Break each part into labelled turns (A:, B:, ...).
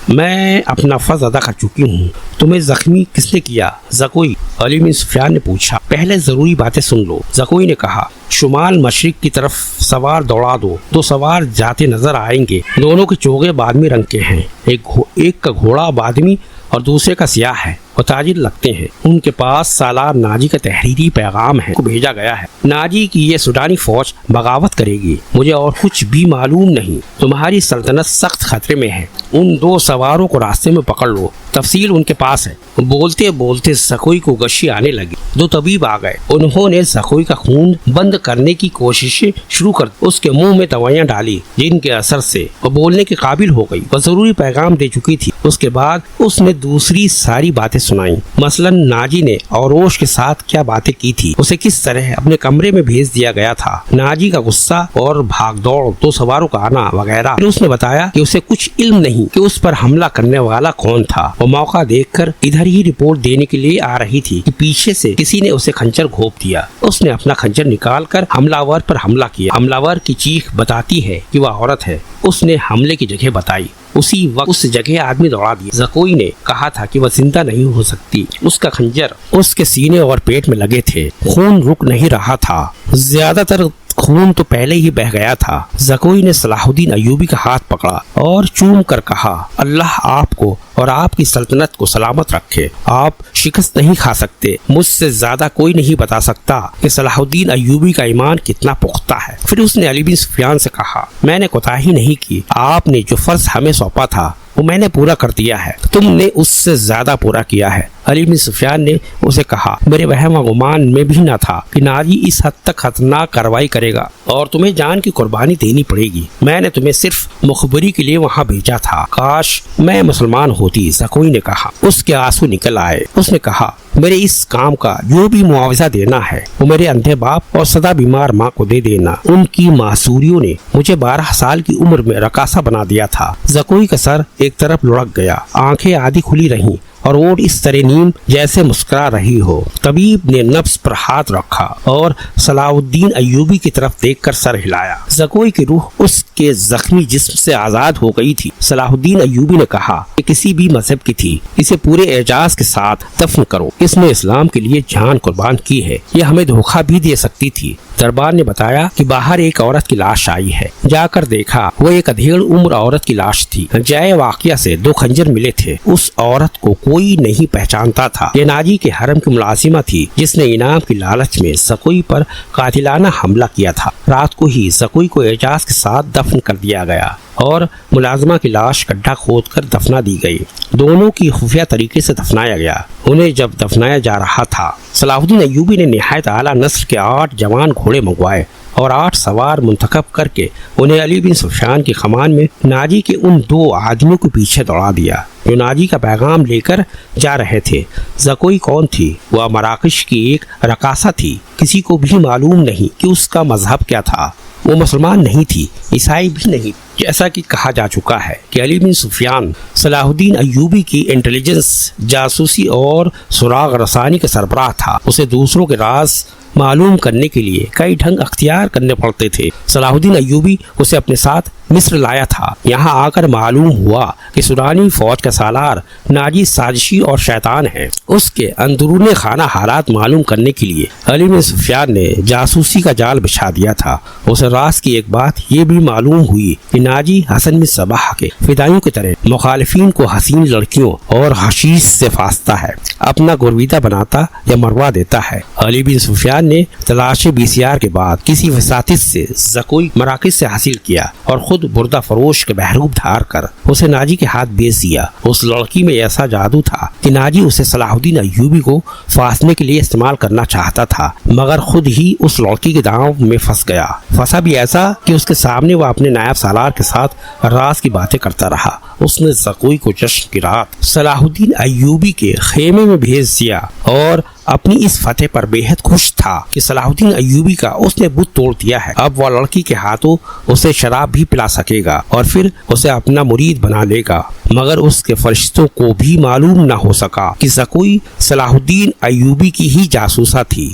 A: میں اپنا فرض ادا کر چکی ہوں. تمہیں زخمی کس نے کیا؟ زکوئی. علی بن سفیان نے پوچھا. پہلے ضروری باتیں سن لو. زکوئی نے کہا. شمال مشرق کی طرف سوار دوڑا دو. دو سوار جاتے نظر آئیں گے. دونوں کے چوغے بادمی رنگ کے ہیں. ایک کا گھوڑا بادمی اور دوسرے کا سیاہ ہے اور تاجر لگتے ہیں. ان کے پاس سالار ناجی کا تحریری پیغام ہے کو بھیجا گیا ہے. ناجی کی یہ سوڈانی فوج بغاوت کرے گی. مجھے اور کچھ بھی معلوم نہیں. تمہاری سلطنت سخت خطرے میں ہے. ان دو سواروں کو راستے میں پکڑ لو. تفصیل ان کے پاس ہے. بولتے بولتے زکوئی کو غشی آنے لگی. دو طبیب آ گئے. انہوں نے زکوئی کا خون بند کرنے کی کوششیں شروع کر دی. اس کے منہ میں دوائیاں ڈالی جن کے اثر سے وہ بولنے کے قابل ہو گئی. وہ ضروری پیغام دے چکی تھی. اس کے بعد اس نے دوسری ساری باتیں سنائیں. مثلا ناجی نے اوروش کے ساتھ کیا باتیں کی تھی. اسے کس طرح اپنے کمرے میں بھیج دیا گیا تھا. ناجی کا غصہ اور بھاگ دوڑ، دو سواروں کا آنا وغیرہ. پھر اس نے بتایا کہ اسے کچھ علم نہیں کہ اس پر حملہ کرنے والا کون تھا. وہ موقع دیکھ کر ادھر ہی رپورٹ دینے کے لیے آ رہی تھی کہ پیچھے سے کسی نے اسے خنجر گھونپ دیا. اس نے اپنا خنجر نکال کر حملہ ور پر حملہ کیا. حملہ ور کی چیخ بتاتی ہے کہ وہ عورت ہے. اس نے حملے کی جگہ بتائی. اسی وقت اس جگہ آدمی دوڑا دیا. زکوئی نے کہا تھا کہ وہ زندہ نہیں ہو سکتی. اس کا خنجر اس کے سینے اور پیٹ میں لگے تھے. خون رک نہیں رہا تھا. زیادہ تر خون تو پہلے ہی بہ گیا تھا. زکوئی نے صلاح الدین ایوبی کا ہاتھ پکڑا اور چوم کر کہا. اللہ آپ کو اور آپ کی سلطنت کو سلامت رکھے. آپ شکست نہیں کھا سکتے. مجھ سے زیادہ کوئی نہیں بتا سکتا کہ صلاح الدین ایوبی کا ایمان کتنا پختہ ہے. پھر اس نے علی بن سفیان سے کہا. میں نے کوتاہی نہیں کی. آپ نے جو فرض ہمیں سونپا تھا وہ میں نے پورا کر دیا ہے. تم نے اس سے زیادہ پورا کیا ہے. علی بن سفیان نے اسے کہا. میرے وہم و گمان میں بھی نہ تھا کہ ناجی اس حد تک خطرناک کارروائی کرے گا اور تمہیں جان کی قربانی دینی پڑے گی. میں نے تمہیں صرف مخبری کے لیے وہاں بھیجا تھا. کاش میں مسلمان ہوتی. زکوئی نے کہا. اس کے آنسو نکل آئے. اس نے کہا. میرے اس کام کا جو بھی معاوضہ دینا ہے وہ میرے اندھے باپ اور سدا بیمار ماں کو دے دینا. ان کی معصوریوں نے مجھے 12 سال کی عمر میں رقاصہ بنا دیا تھا. زکوئی کا سر ایک طرف لڑک گیا. آنکھیں آدھی کھلی رہیں اور ووٹ اس طرح نیم جیسے مسکرا رہی ہو. طبیب نے نبض پر ہاتھ رکھا اور صلاح الدین ایوبی کی طرف دیکھ کر سر ہلایا. زکوئی کی روح اس کے زخمی جسم سے آزاد ہو گئی تھی. صلاح الدین ایوبی نے کہا کہ کسی بھی مذہب کی تھی. اسے پورے اعجاز کے ساتھ دفن کرو. اس نے اسلام کے لیے جان قربان کی ہے. یہ ہمیں دھوکہ بھی دے سکتی تھی. دربار نے بتایا کہ باہر ایک عورت کی لاش آئی ہے. جا کر دیکھا وہ ایک ادھیڑ عمر عورت کی لاش تھی. جائے واقعہ سے 2 خنجر ملے تھے. اس عورت کو کوئی نہیں پہچانتا تھا. یہ ناجی کے حرم کی ملازمہ تھی جس نے انعام کی لالچ میں زکوئی پر قاتلانہ حملہ کیا تھا. رات کو ہی زکوئی کو اعجاز کے ساتھ دفن کر دیا گیا اور ملازمہ کی لاش گڈھا کھود کر دفنا دی گئی. دونوں کی خفیہ طریقے سے دفنایا گیا. انہیں جب دفنایا جا رہا تھا صلاح الدین ایوبی نے نہایت اعلیٰ نسل کے 8 جوان گھوڑے منگوائے اور 8 سوار منتخب کر کے انہیں علی بن سفیان کی کمان میں ناجی کے ان 2 آدمیوں کے پیچھے دوڑا دیا جو ناجی کا پیغام لے کر جا رہے تھے. زکوئی کون تھی؟ وہ مراکش کی ایک رقاصہ تھی. کسی کو بھی معلوم نہیں کہ اس کا مذہب کیا تھا. وہ مسلمان نہیں تھی، عیسائی بھی نہیں. جیسا کہ کہا جا چکا ہے کہ علی بن سفیان صلاح الدین ایوبی کی انٹیلیجنس، جاسوسی اور سراغ رسانی کا سربراہ تھا. اسے دوسروں کے راز معلوم کرنے کے لیے کئی ڈھنگ اختیار کرنے پڑتے تھے. صلاح الدین ایوبی اسے اپنے ساتھ مصر لایا تھا. یہاں آ کر معلوم ہوا کہ سودانی فوج کا سالار ناجی سازشی اور شیطان ہے. اس کے اندرون خانہ حالات معلوم کرنے کے لیے علی بن سفیان نے جاسوسی کا جال بچھا دیا تھا. اسے راز کی ایک بات یہ بھی معلوم ہوئی کہ ناجی حسن بن صباح کے فدائیوں کی طرح مخالفین کو حسین لڑکیوں اور حشیش سے فاستہ ہے، اپنا گرویدہ بناتا یا مروا دیتا ہے. علی بن سفیان نے تلاش BCR کے بعد کسی وساطت سے زکوئی مراکز سے حاصل کیا اور خود بردہ فروش کے بہروب دھار کر اسے ناجی کے ہاتھ بیچ دیا. اس لڑکی میں ایسا جادو تھا کہ ناجی اسے صلاح الدین ایوبی کو فاسنے کے لیے استعمال کرنا چاہتا تھا، مگر خود ہی اس لڑکی کے داؤں میں پھنس گیا. پھنسا بھی ایسا کہ اس کے سامنے وہ اپنے نائب سالار کے ساتھ راز کی باتیں کرتا رہا. اس نے زکوئی کو جشن کی رات صلاح الدین ایوبی کے خیمے میں بھیج دیا اور اپنی اس فتح پر بے حد خوش تھا کہ صلاح الدین ایوبی کا اس نے بت توڑ دیا ہے. اب وہ لڑکی کے ہاتھوں اسے شراب بھی پلا سکے گا اور پھر اسے اپنا مرید بنا لے گا. مگر اس کے فرشتوں کو بھی معلوم نہ ہو سکا کہ زکوئی صلاح الدین ایوبی کی ہی جاسوسہ تھی.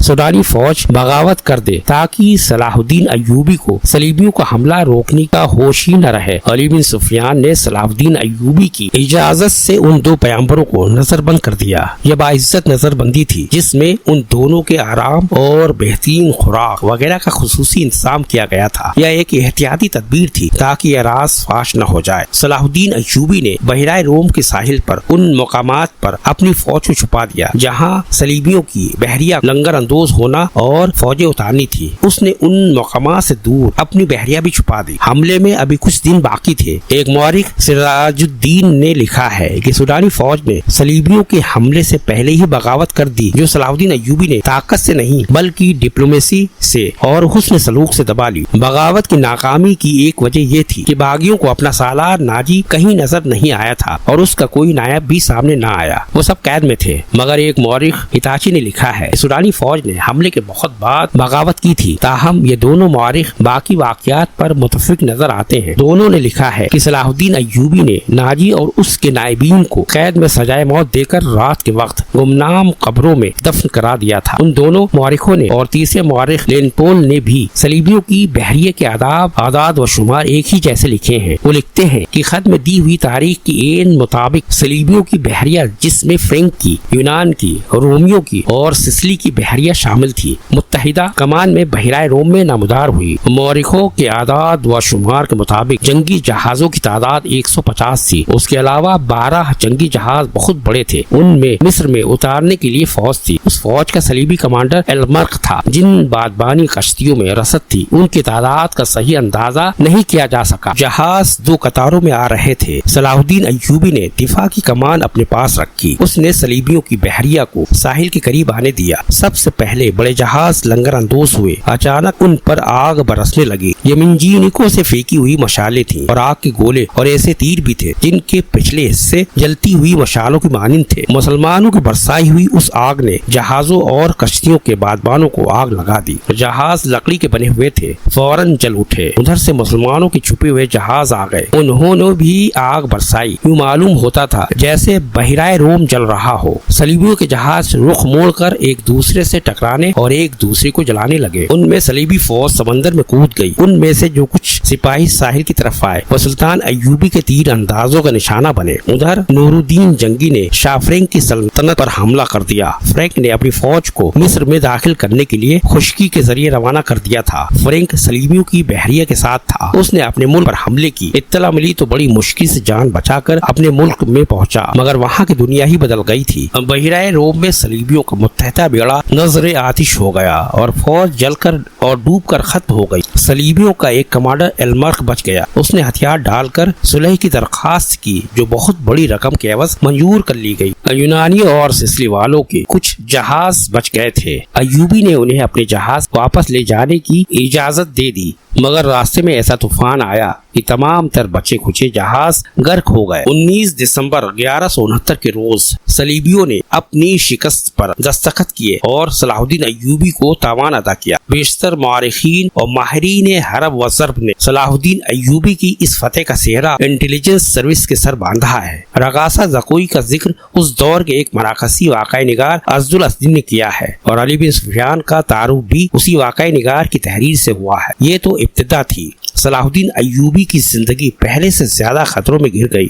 A: سوڈانی فوج بغاوت کر دے تاکہ صلاح الدین ایوبی کو صلیبیوں کا حملہ روکنے کا ہوش ہی نہ رہے۔ علی بن سفیان نے صلاح الدین ایوبی کی اجازت سے ان 2 پیغمبروں کو نظر بند کر دیا۔ یہ باعزت نظر بندی تھی جس میں ان دونوں کے آرام اور بہترین خوراک وغیرہ کا خصوصی انتظام کیا گیا تھا۔ یہ ایک احتیاطی تدبیر تھی تاکہ یہ راز فاش نہ ہو جائے۔ صلاح الدین ایوبی نے بحیرہ روم کے ساحل پر ان مقامات پر اپنی فوج کو چھپا دیا جہاں صلیبیوں کی بحریہ لنگر اندوز ہونا اور فوجیں اتارنی تھی۔ اس نے ان مقامات سے دور اپنی بحریہ بھی چھپا دی۔ حملے میں ابھی کچھ دن باقی تھے۔ ایک مورخ سراج الدین نے لکھا ہے کہ سوڈانی فوج نے صلیبیوں کے حملے سے پہلے ہی بغاوت کر دی، جو صلاح الدین ایوبی نے طاقت سے نہیں بلکہ ڈپلومیسی سے اور حسن سلوک سے دبا لی۔ بغاوت کی ناکامی کی ایک وجہ یہ تھی کہ باغیوں کو اپنا سالار ناجی کہیں نظر نہیں آیا تھا اور اس کا کوئی نائب بھی سامنے نہ آیا، وہ سب قید میں تھے۔ مگر ایک مورخ ہتاچی نے لکھا ہے کہ سوڈانی فوج نے حملے کے بہت بعد بغاوت کی تھی۔ تاہم یہ دونوں مورخ باقی واقعات پر متفق نظر آتے ہیں۔ دونوں نے لکھا ہے کہ صلاح الدین ایوبی نے ناجی اور اس کے نائبین کو قید میں سزائے موت دے کر رات کے وقت گمنام قبروں میں دفن کرا دیا تھا۔ ان دونوں مورخوں نے اور تیسرے مورخ لین پول نے بھی صلیبیوں کی بحریہ کے اعداد و شمار ایک ہی جیسے لکھے ہیں۔ وہ لکھتے ہیں کہ خط میں دی ہوئی تاریخ کی عین مطابق صلیبیوں کی بحریہ، جس میں فرینک کی، یونان کی، رومیوں کی اور سسلی کی بحریہ شامل تھی، متحدہ کمان میں بحیرہ روم میں نمودار ہوئی۔ مورخوں کے اعداد و شمار کے مطابق جنگی جہازوں کی تعداد 150 تھی۔ اس کے علاوہ 12 جنگی جہاز بہت بڑے تھے، ان میں مصر میں اتارنے کے لیے فوج تھی۔ اس فوج کا صلیبی کمانڈر المرق تھا۔ جن بادبانی کشتیوں میں رسد تھی ان کی تعداد کا صحیح اندازہ نہیں کیا جا سکا۔ جہاز 2 قطاروں میں آ رہے تھے۔ صلاح الدین ایوبی نے دفاع کی کمان اپنے پاس رکھی۔ اس نے صلیبیوں کی بحریہ کو ساحل کے قریب آنے دیا۔ سب سے پہلے بڑے جہاز لنگر اندوز ہوئے۔ اچانک ان پر آگ برسنے لگی۔ یہ منجینکوں سے پھینکی ہوئی مشالیں تھیں اور آگ کے گولے اور ایسے تیر بھی تھے جن کے پچھلے حصے جلتی ہوئی مشالوں کی مانند تھے۔ مسلمانوں کی برسائی ہوئی اس آگ نے جہازوں اور کشتیوں کے بادبانوں کو آگ لگا دی۔ جہاز لکڑی کے بنے ہوئے تھے، فوراً جل اٹھے۔ ادھر سے مسلمانوں کے چھپے ہوئے جہاز آ گئے، انہوں نے بھی آگ برسائی۔ یوں معلوم ہوتا تھا جیسے بحیرہ روم جل رہا ہو۔ صلیبیوں کے جہاز رخ موڑ کر ایک دوسرے سے ٹکرانے اور ایک دوسرے کو جلانے لگے۔ ان میں صلیبی فوج سمندر میں کود گئی۔ ان میں سے جو کچھ سپاہی ساحل کی طرف آئے وہ سلطان ایوبی کے تیر اندازوں کا نشانہ بنے۔ ادھر نور الدین جنگی نے شاہ فرینک کی سلطنت پر حملہ کر دیا۔ فرینک نے اپنی فوج کو مصر میں داخل کرنے کے لیے خشکی کے ذریعے روانہ کر دیا تھا۔ فرینک صلیبیوں کی بحریہ کے ساتھ تھا۔ اس نے اپنے ملک پر حملے کی اطلاع ملی تو بڑی مشکل سے جان بچا کر اپنے ملک میں پہنچا، مگر وہاں کی دنیا ہی بدل گئی تھی۔ بحیرہ روم میں صلیبیوں کا متحدہ بیڑا نظر آتش ہو گیا اور فوج جل کر اور ڈوب کر ختم ہو گئی۔ صلیبیوں کا ایک کمانڈر المرق بچ گیا۔ اس نے ہتھیار ڈال کر صلح کی درخواست کی جو بہت بڑی رقم کے عوض منظور کر لی گئی۔ یونانی اور سسلی والوں کے کچھ جہاز بچ گئے تھے۔ ایوبی نے انہیں اپنے جہاز واپس لے جانے کی اجازت دے دی، مگر راستے میں ایسا طوفان آیا کہ تمام تر بچے کھچے جہاز غرق ہو گئے۔ 19 دسمبر 1169 کے روز صلیبیوں نے اپنی شکست پر دستخط کیے اور صلاح الدین ایوبی کو تاوان ادا کیا۔ بیشتر مورخین اور ماہرین حرب و ضرب نے صلاح الدین ایوبی کی اس فتح کا سہرا انٹیلیجنس سروس کے سر باندھا ہے۔ رغاسہ زکوئی کا ذکر اس دور کے ایک مراکزی واقعہ نگار عزد الاسدین نے کیا ہے اور علی بن سفیان کا تعارف بھی اسی واقعہ نگار کی تحریر سے ہوا ہے۔ یہ تو ابتدا تھی۔ صلاح الدین ایوبی کی زندگی پہلے سے زیادہ خطروں میں گر گئی۔